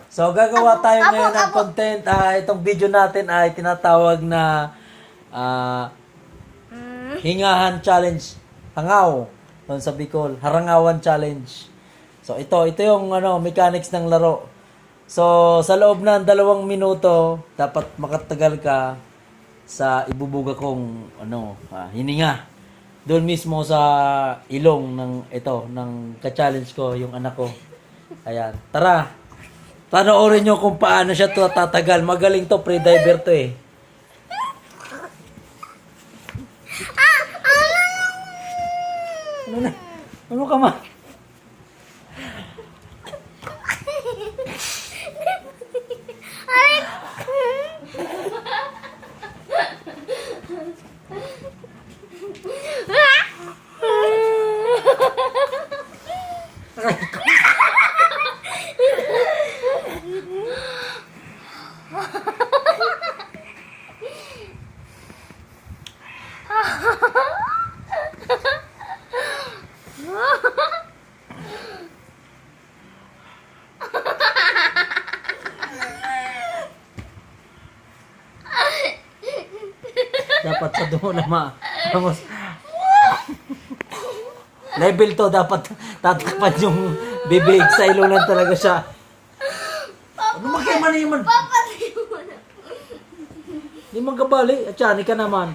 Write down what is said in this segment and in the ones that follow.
So, gagawa tayo ngayon ng content. Itong video natin ay tinatawag na Hingahan Challenge. Hangaw. Doon sa Bicol. Harangawan Challenge. So, ito yung mechanics ng laro. So, sa loob ng 2 minuto, dapat makatagal ka sa ibubuga kong hininga. Doon mismo sa ilong ng ka-challenge ko, yung anak ko. Ayan. Tara! Panoorin nyo kung paano siya to tatagal. Magaling to, pre-diver to eh. Ano na? Ano ka ma? Dapat sa dumo na Vamos. Level to, dapat tatakpan yung bibig sa ilunan talaga siya. Ano magkaiman? Hindi magkabali. At yan, ka naman.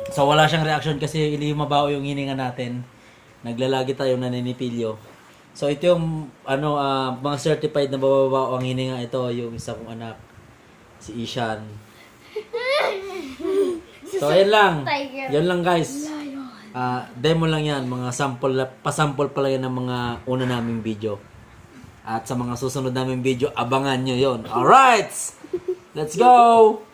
So wala siyang reaction kasi hindi mabaho yung hininga natin. Naglalagi tayo naninipilyo. So ito yung mga certified na bababa ang hininga. Ito yung isa kong anak, si Ishan. So yan lang. Yan lang guys. Demo lang yan, mga sample, pasample pala yan ng mga una naming video. At sa mga susunod naming video, abangan nyo yon. Alright! Let's go!